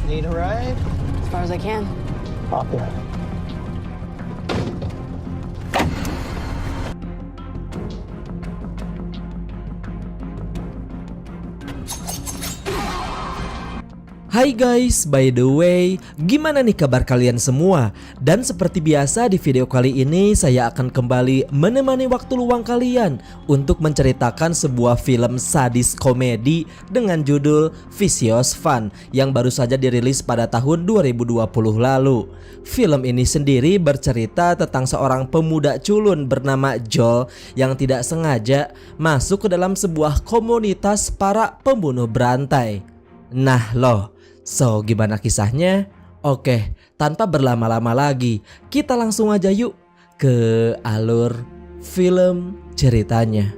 Need a ride? As far as I can. Hop in. Hai guys, by the way, gimana nih kabar kalian semua? Dan seperti biasa di video kali ini saya akan kembali menemani waktu luang kalian untuk menceritakan sebuah film sadis komedi dengan judul Vicious Fun yang baru saja dirilis pada tahun 2020 lalu. Film ini sendiri bercerita tentang seorang pemuda culun bernama Joel yang tidak sengaja masuk ke dalam sebuah komunitas para pembunuh berantai. Nah loh, so gimana kisahnya? Oke, tanpa berlama-lama lagi, kita langsung aja yuk ke alur film ceritanya.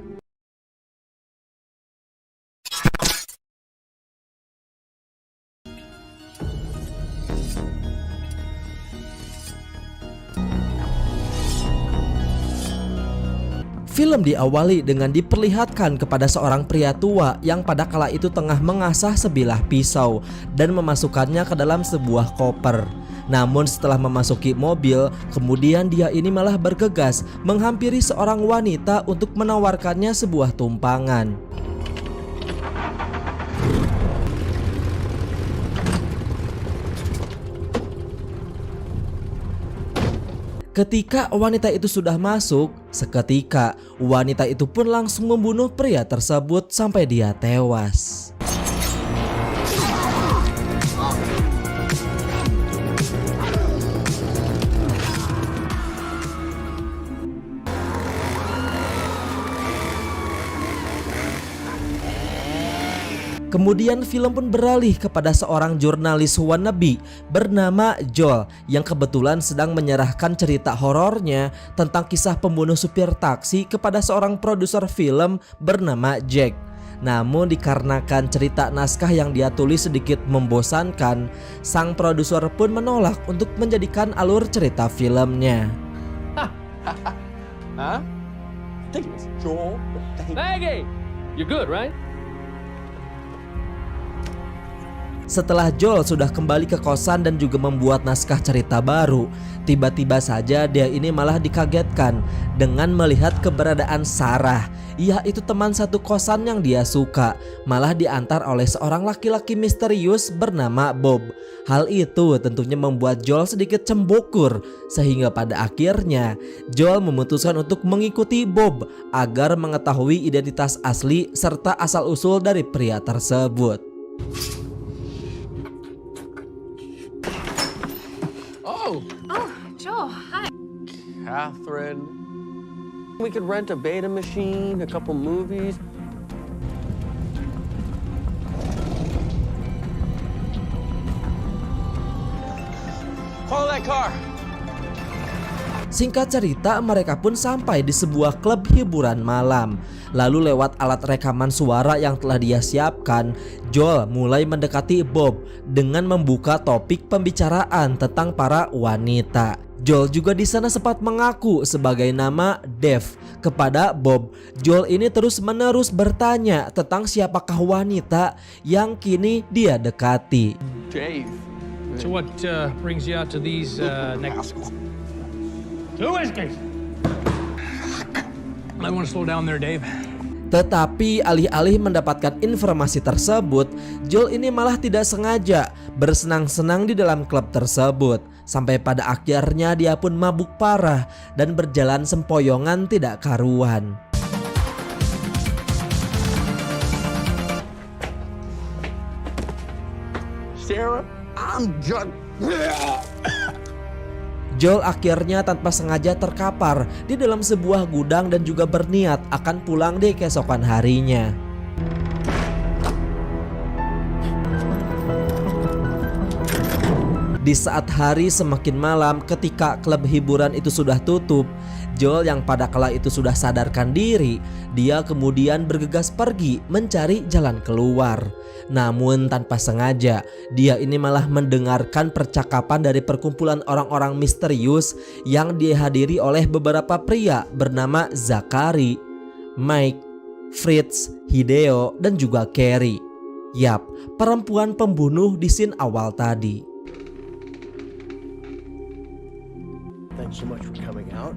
Film diawali dengan diperlihatkan kepada seorang pria tua yang pada kala itu tengah mengasah sebilah pisau dan memasukkannya ke dalam sebuah koper. Namun setelah memasuki mobil, kemudian dia ini malah bergegas menghampiri seorang wanita untuk menawarkannya sebuah tumpangan. Ketika wanita itu sudah masuk, seketika wanita itu pun langsung membunuh pria tersebut sampai dia tewas. Kemudian film pun beralih kepada seorang jurnalis wannabe bernama Joel yang kebetulan sedang menyerahkan cerita horornya tentang kisah pembunuh supir taksi kepada seorang produser film bernama Jack. Namun dikarenakan cerita naskah yang dia tulis sedikit membosankan, sang produser pun menolak untuk menjadikan alur cerita filmnya. Huh? I think it's Joel. Maggie, you're good, right? Setelah Joel sudah kembali ke kosan dan juga membuat naskah cerita baru, tiba-tiba saja dia ini malah dikagetkan dengan melihat keberadaan Sarah, yaitu teman satu kosan yang dia suka, malah diantar oleh seorang laki-laki misterius bernama Bob. Hal itu tentunya membuat Joel sedikit cembukur, sehingga pada akhirnya Joel memutuskan untuk mengikuti Bob agar mengetahui identitas asli serta asal-usul dari pria tersebut. Oh, Joel, hi. Catherine. We could rent a beta machine, a couple movies. Follow that car. Singkat cerita, mereka pun sampai di sebuah klub hiburan malam. Lalu lewat alat rekaman suara yang telah dia siapkan, Joel mulai mendekati Bob dengan membuka topik pembicaraan tentang para wanita. Joel juga di sana sempat mengaku sebagai nama Dave kepada Bob. Joel ini terus-menerus bertanya tentang siapakah wanita yang kini dia dekati. Dave. So what brings you out to these next? Two whiskeys. I want to slow down there, Dave. Tetapi alih-alih mendapatkan informasi tersebut, Joel ini malah tidak sengaja bersenang-senang di dalam klub tersebut. Sampai pada akhirnya dia pun mabuk parah dan berjalan sempoyongan tidak karuan. Sarah, I'm just... Joel akhirnya tanpa sengaja terkapar di dalam sebuah gudang dan juga berniat akan pulang di keesokan harinya. Di saat hari semakin malam ketika klub hiburan itu sudah tutup, Joel yang pada kala itu sudah sadarkan diri, dia kemudian bergegas pergi mencari jalan keluar. Namun tanpa sengaja, dia ini malah mendengarkan percakapan dari perkumpulan orang-orang misterius yang dihadiri oleh beberapa pria bernama Zachary, Mike, Fritz, Hideo, dan juga Carrie. Yap, perempuan pembunuh di scene awal tadi. Thanks so much for coming out.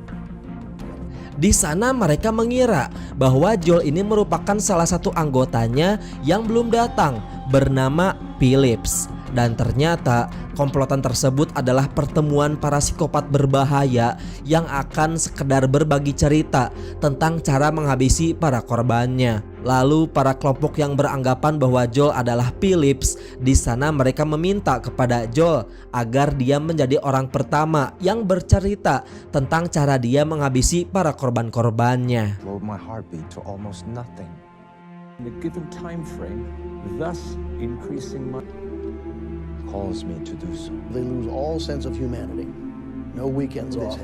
Di sana mereka mengira bahwa Joel ini merupakan salah satu anggotanya yang belum datang, bernama Phillips. Dan ternyata komplotan tersebut adalah pertemuan para psikopat berbahaya yang akan sekedar berbagi cerita tentang cara menghabisi para korbannya. Lalu para kelompok yang beranggapan bahwa Joel adalah Phillips, di sana mereka meminta kepada Joel agar dia menjadi orang pertama yang bercerita tentang cara dia menghabisi para korban-korbannya. Lowered my heartbeat to almost nothing. In a given time frame, thus increasing my calls me to do so. They lose all sense of humanity. No weekends off.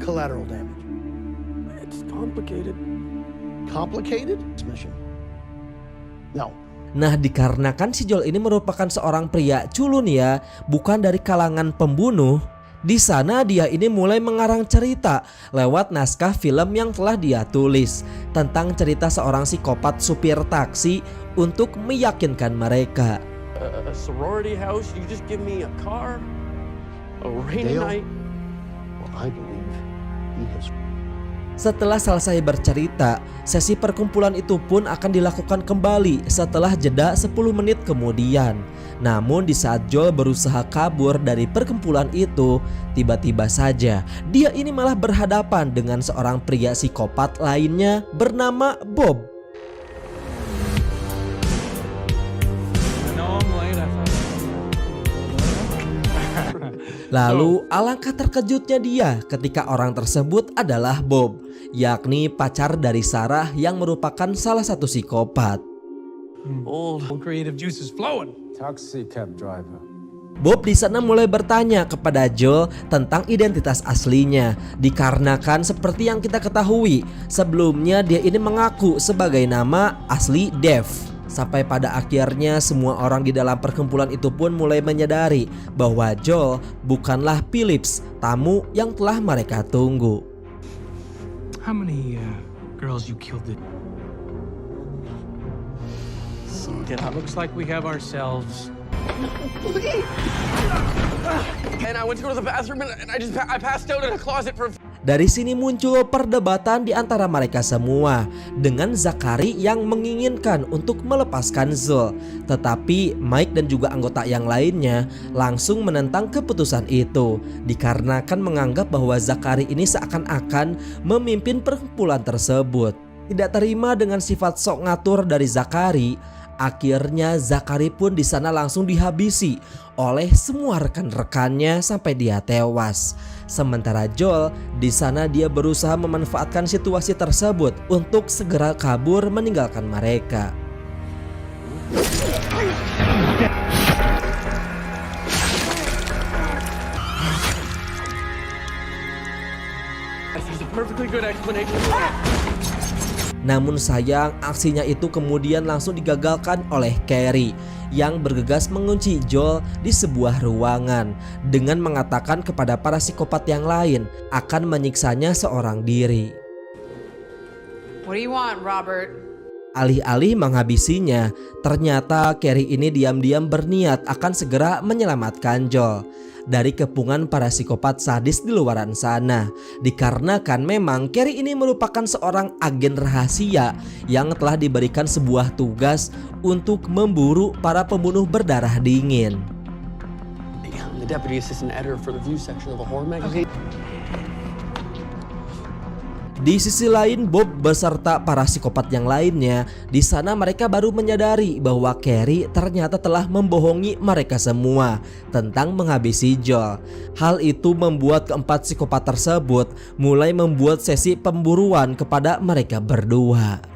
Collateral damage. It's complicated. Complicated? This mission. No. Nah, dikarenakan si Joel ini merupakan seorang pria culun ya, bukan dari kalangan pembunuh. Di sana dia ini mulai mengarang cerita lewat naskah film yang telah dia tulis tentang cerita seorang psikopat supir taksi untuk meyakinkan mereka. A sorority house, you just give me a car, a rainy Dale? night. Well, I believe he has. Setelah selesai bercerita, sesi perkumpulan itu pun akan dilakukan kembali setelah jeda 10 menit kemudian. Namun di saat Joel berusaha kabur dari perkumpulan itu, tiba-tiba saja dia ini malah berhadapan dengan seorang pria psikopat lainnya bernama Bob. Lalu alangkah terkejutnya dia ketika orang tersebut adalah Bob, yakni pacar dari Sarah yang merupakan salah satu psikopat. Old. Creative juices flowing. Taxi cab driver. Bob di sana mulai bertanya kepada Joel tentang identitas aslinya, dikarenakan seperti yang kita ketahui, sebelumnya dia ini mengaku sebagai nama asli Dave. Sampai pada akhirnya semua orang di dalam perkumpulan itu pun mulai menyadari bahwa Joel bukanlah Phillips, tamu yang telah mereka tunggu. How many girls you killed? Get out. Looks like we have ourselves. And I went to go to the bathroom and I passed out in a closet for. Dari sini muncul perdebatan di antara mereka semua dengan Zachary yang menginginkan untuk melepaskan Joel. Tetapi Mike dan juga anggota yang lainnya langsung menentang keputusan itu dikarenakan menganggap bahwa Zachary ini seakan-akan memimpin perkumpulan tersebut. Tidak terima dengan sifat sok ngatur dari Zachary, akhirnya Zachary pun di sana langsung dihabisi oleh semua rekan-rekannya sampai dia tewas. Sementara Joel di sana dia berusaha memanfaatkan situasi tersebut untuk segera kabur meninggalkan mereka. There's a perfectly good explanation. Namun sayang aksinya itu kemudian langsung digagalkan oleh Carrie yang bergegas mengunci Joel di sebuah ruangan dengan mengatakan kepada para psikopat yang lain akan menyiksanya seorang diri. What do you want, Robert? Alih-alih menghabisinya, ternyata Carrie ini diam-diam berniat akan segera menyelamatkan Joel dari kepungan para psikopat sadis di luaran sana. Dikarenakan memang Carrie ini merupakan seorang agen rahasia yang telah diberikan sebuah tugas untuk memburu para pembunuh berdarah dingin. The deputy assistant editor for the View section of the horror magazine. Di sisi lain, Bob beserta para psikopat yang lainnya di sana mereka baru menyadari bahwa Carrie ternyata telah membohongi mereka semua tentang menghabisi Joel. Hal itu membuat keempat psikopat tersebut mulai membuat sesi pemburuan kepada mereka berdua.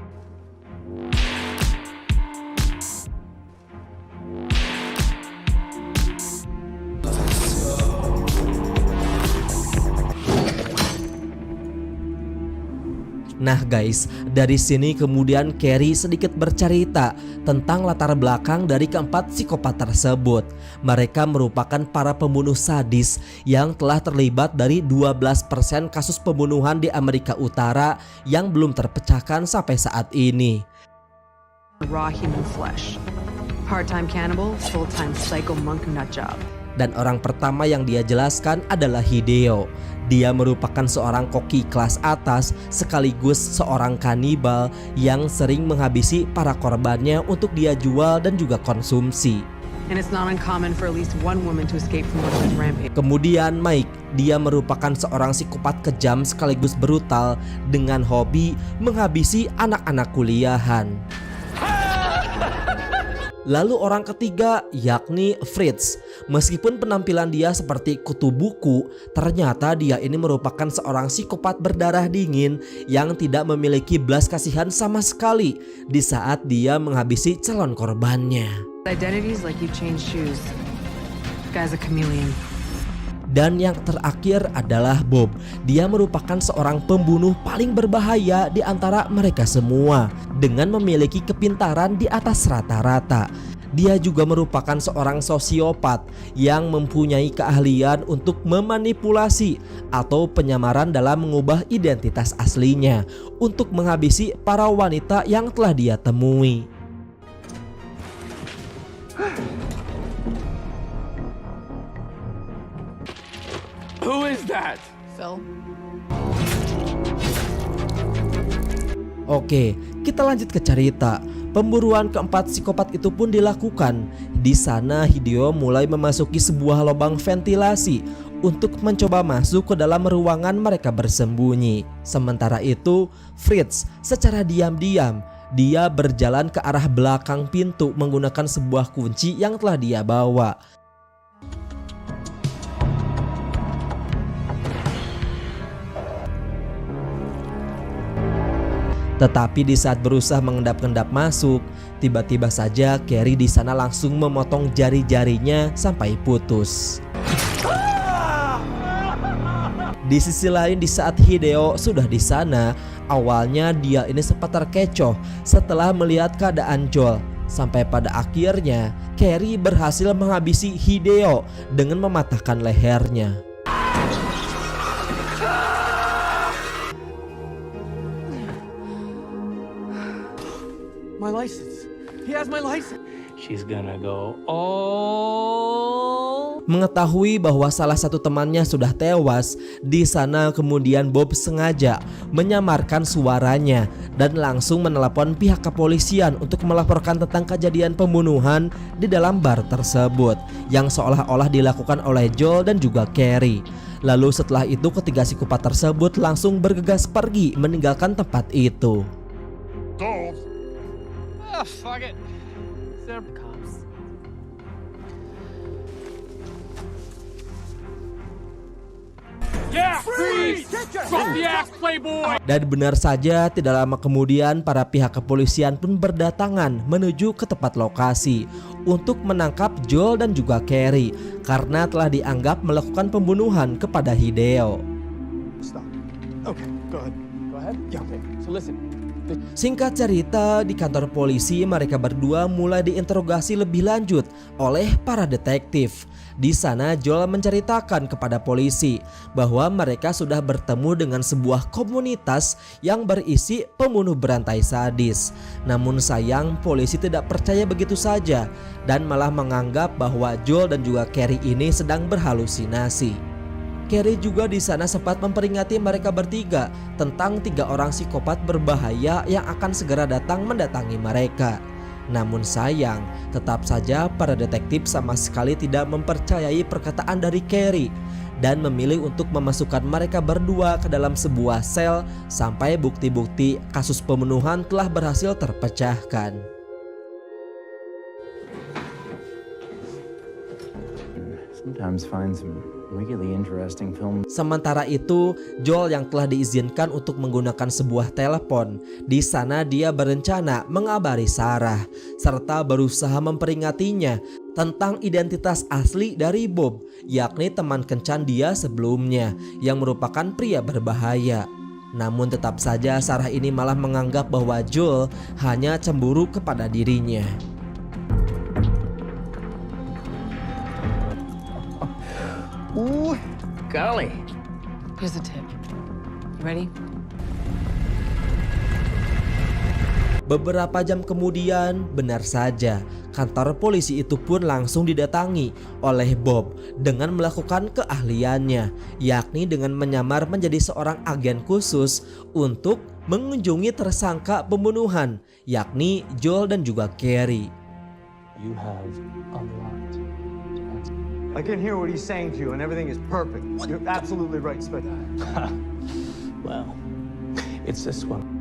Nah guys, dari sini kemudian Carrie sedikit bercerita tentang latar belakang dari keempat psikopat tersebut. Mereka merupakan para pembunuh sadis yang telah terlibat dari 12% kasus pembunuhan di Amerika Utara yang belum terpecahkan sampai saat ini. Raw human flesh. Part-time cannibal, full-time psycho monk nutjob. Dan orang pertama yang dia jelaskan adalah Hideo. Dia merupakan seorang koki kelas atas sekaligus seorang kanibal yang sering menghabisi para korbannya untuk dia jual dan juga konsumsi. And it's not uncommon for at least one woman to escape from one of his rampage. Kemudian Mike, dia merupakan seorang psikopat kejam sekaligus brutal dengan hobi menghabisi anak-anak kuliahan. Lalu orang ketiga yakni Fritz. Meskipun penampilan dia seperti kutu buku, ternyata dia ini merupakan seorang psikopat berdarah dingin yang tidak memiliki belas kasihan sama sekali di saat dia menghabisi calon korbannya. Identities like you change shoes. Guy's a chameleon. Dan yang terakhir adalah Bob. Dia merupakan seorang pembunuh paling berbahaya di antara mereka semua dengan memiliki kepintaran di atas rata-rata. Dia juga merupakan seorang sosiopat yang mempunyai keahlian untuk memanipulasi atau penyamaran dalam mengubah identitas aslinya untuk menghabisi para wanita yang telah dia temui. Who is that? Phil. Oke, kita lanjut ke cerita. Pemburuan keempat psikopat itu pun dilakukan. Di sana Hideo mulai memasuki sebuah lubang ventilasi untuk mencoba masuk ke dalam ruangan mereka bersembunyi. Sementara itu, Fritz secara diam-diam dia berjalan ke arah belakang pintu menggunakan sebuah kunci yang telah dia bawa. Tetapi di saat berusaha mengendap-endap masuk, tiba-tiba saja Carrie di sana langsung memotong jari-jarinya sampai putus. Di sisi lain, di saat Hideo sudah di sana, awalnya dia ini sempat terkecoh setelah melihat keadaan Joel. Sampai pada akhirnya, Carrie berhasil menghabisi Hideo dengan mematahkan lehernya. My license. He has my license. She's gonna go all... Mengetahui bahwa salah satu temannya sudah tewas, di sana kemudian Bob sengaja menyamarkan suaranya dan langsung menelepon pihak kepolisian untuk melaporkan tentang kejadian pembunuhan di dalam bar tersebut yang seolah-olah dilakukan oleh Joel dan juga Carrie. Lalu setelah itu ketiga psikopat tersebut langsung bergegas pergi meninggalkan tempat itu. Oh, fuck it. They're cops. Yeah, freeze! Drop the axe, playboy! Dan benar saja tidak lama kemudian para pihak kepolisian pun berdatangan menuju ke tempat lokasi untuk menangkap Joel dan juga Carrie karena telah dianggap melakukan pembunuhan kepada Hideo. Stop. Okay, go ahead. Go ahead? Yeah, okay. So listen. Singkat cerita, di kantor polisi mereka berdua mulai diinterogasi lebih lanjut oleh para detektif. Di sana Joel menceritakan kepada polisi bahwa mereka sudah bertemu dengan sebuah komunitas yang berisi pembunuh berantai sadis. Namun sayang polisi tidak percaya begitu saja dan malah menganggap bahwa Joel dan juga Carrie ini sedang berhalusinasi. Carrie juga di sana sempat memperingati mereka bertiga tentang 3 orang psikopat berbahaya yang akan segera datang mendatangi mereka. Namun sayang, tetap saja para detektif sama sekali tidak mempercayai perkataan dari Carrie dan memilih untuk memasukkan mereka berdua ke dalam sebuah sel sampai bukti-bukti kasus pembunuhan telah berhasil terpecahkan. Sometimes find some really interesting film. Sementara itu, Joel yang telah diizinkan untuk menggunakan sebuah telepon, di sana dia berencana mengabari Sarah serta berusaha memperingatinya tentang identitas asli dari Bob, yakni teman kencan dia sebelumnya yang merupakan pria berbahaya. Namun tetap saja Sarah ini malah menganggap bahwa Joel hanya cemburu kepada dirinya. Ooh, golly. Here's a tip. You ready? Beberapa jam kemudian, benar saja, kantor polisi itu pun langsung didatangi oleh Bob dengan melakukan keahliannya, yakni dengan menyamar menjadi seorang agen khusus untuk mengunjungi tersangka pembunuhan, yakni Joel dan juga Carrie. You have a lot to answer. I can hear what he's saying to you, and everything is perfect. You're absolutely right, Spectre. Well, it's this one.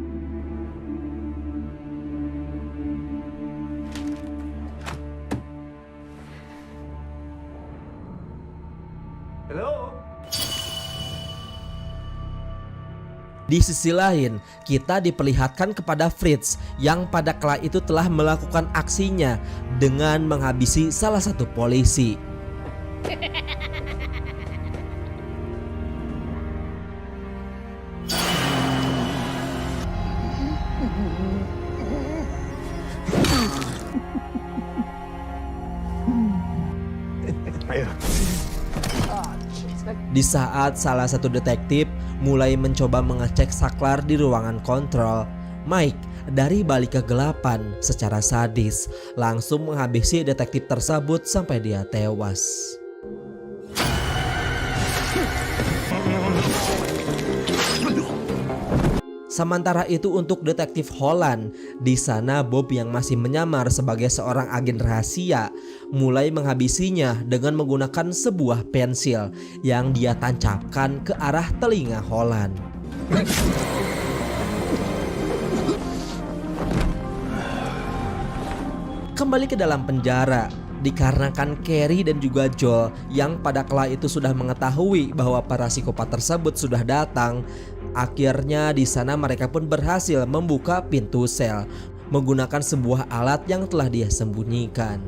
Hello? Di sisi lain, kita diperlihatkan kepada Fritz yang pada kala itu telah melakukan aksinya dengan menghabisi salah satu polisi. Di saat salah satu detektif mulai mencoba mengecek saklar di ruangan kontrol, Mike dari balik kegelapan secara sadis langsung menghabisi detektif tersebut sampai dia tewas. Sementara itu untuk detektif Holland, di sana Bob yang masih menyamar sebagai seorang agen rahasia mulai menghabisinya dengan menggunakan sebuah pensil yang dia tancapkan ke arah telinga Holland. Kembali ke dalam penjara, dikarenakan Carrie dan juga Joel yang pada kala itu sudah mengetahui bahwa para psikopat tersebut sudah datang. Akhirnya di sana mereka pun berhasil membuka pintu sel menggunakan sebuah alat yang telah dia sembunyikan.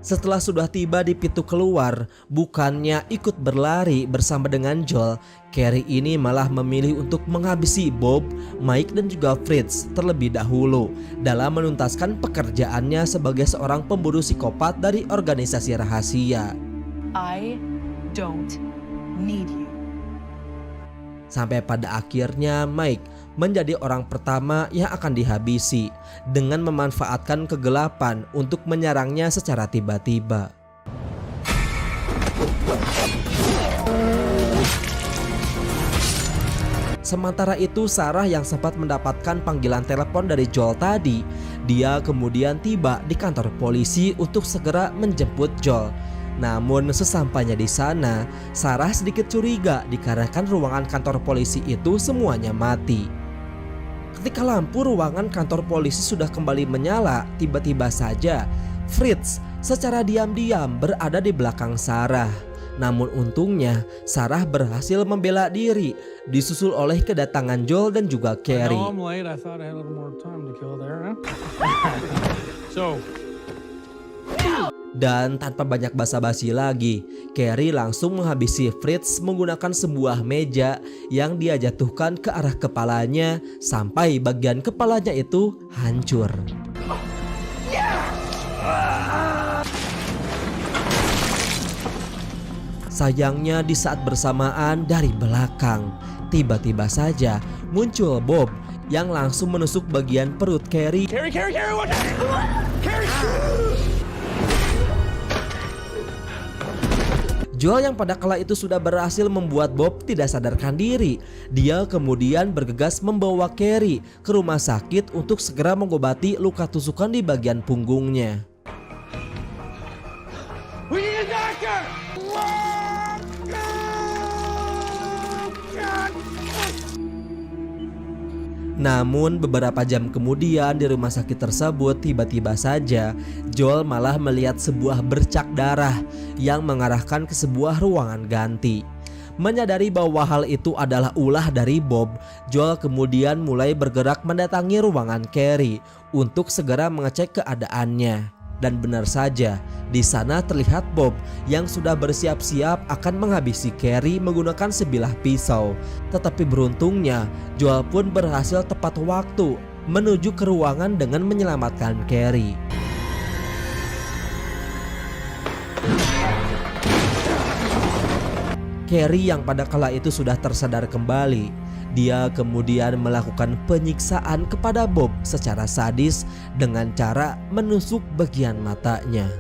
Setelah sudah tiba di pintu keluar, bukannya ikut berlari bersama dengan Joel, Carrie ini malah memilih untuk menghabisi Bob, Mike dan juga Fritz terlebih dahulu dalam menuntaskan pekerjaannya sebagai seorang pemburu psikopat dari organisasi rahasia. I don't need you. Sampai pada akhirnya Mike menjadi orang pertama yang akan dihabisi dengan memanfaatkan kegelapan untuk menyerangnya secara tiba-tiba. Sementara itu Sarah yang sempat mendapatkan panggilan telepon dari Joel tadi, dia kemudian tiba di kantor polisi untuk segera menjemput Joel. Namun sesampainya di sana, Sarah sedikit curiga dikarenakan ruangan kantor polisi itu semuanya mati. Ketika lampu ruangan kantor polisi sudah kembali menyala, tiba-tiba saja Fritz secara diam-diam berada di belakang Sarah. Namun untungnya Sarah berhasil membela diri, disusul oleh kedatangan Joel dan juga Carrie. I know I'm late. I thought I had a little more time to kill there, huh? So, dan tanpa banyak basa-basi lagi, Carrie langsung menghabisi Fritz menggunakan sebuah meja yang dia jatuhkan ke arah kepalanya sampai bagian kepalanya itu hancur. Sayangnya di saat bersamaan dari belakang, tiba-tiba saja muncul Bob yang langsung menusuk bagian perut Carrie. Carrie, watch out! Carrie! Joel yang pada kala itu sudah berhasil membuat Bob tidak sadarkan diri. Dia kemudian bergegas membawa Carrie ke rumah sakit untuk segera mengobati luka tusukan di bagian punggungnya. We need a doctor! Namun beberapa jam kemudian di rumah sakit tersebut tiba-tiba saja Joel malah melihat sebuah bercak darah yang mengarahkan ke sebuah ruangan ganti. Menyadari bahwa hal itu adalah ulah dari Bob, Joel kemudian mulai bergerak mendatangi ruangan Carrie untuk segera mengecek keadaannya. Dan benar saja, di sana terlihat Bob yang sudah bersiap-siap akan menghabisi Carrie menggunakan sebilah pisau. Tetapi beruntungnya, Joel pun berhasil tepat waktu menuju ke ruangan dengan menyelamatkan Carrie. Carrie yang pada kala itu sudah tersadar kembali. Dia kemudian melakukan penyiksaan kepada Bob secara sadis dengan cara menusuk bagian matanya.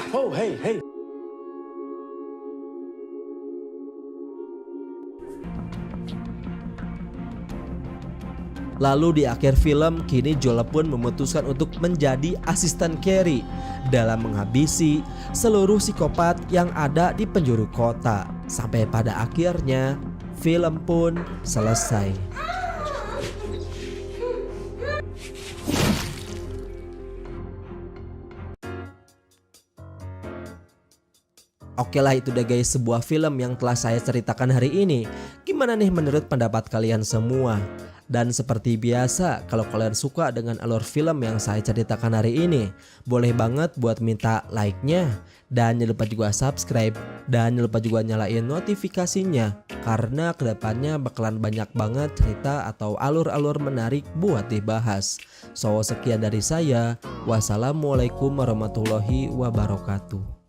Oh, hey, hey. Lalu di akhir film, kini Joel pun memutuskan untuk menjadi asisten Carrie dalam menghabisi seluruh psikopat yang ada di penjuru kota. Sampai pada akhirnya, film pun selesai. Oke lah, itu deh guys, sebuah film yang telah saya ceritakan hari ini. Gimana nih menurut pendapat kalian semua? Dan seperti biasa, kalau kalian suka dengan alur film yang saya ceritakan hari ini, boleh banget buat minta like-nya. Dan jangan lupa juga subscribe. Dan jangan lupa juga nyalain notifikasinya, karena kedepannya bakalan banyak banget cerita atau alur-alur menarik buat dibahas. So, sekian dari saya. Wassalamualaikum warahmatullahi wabarakatuh.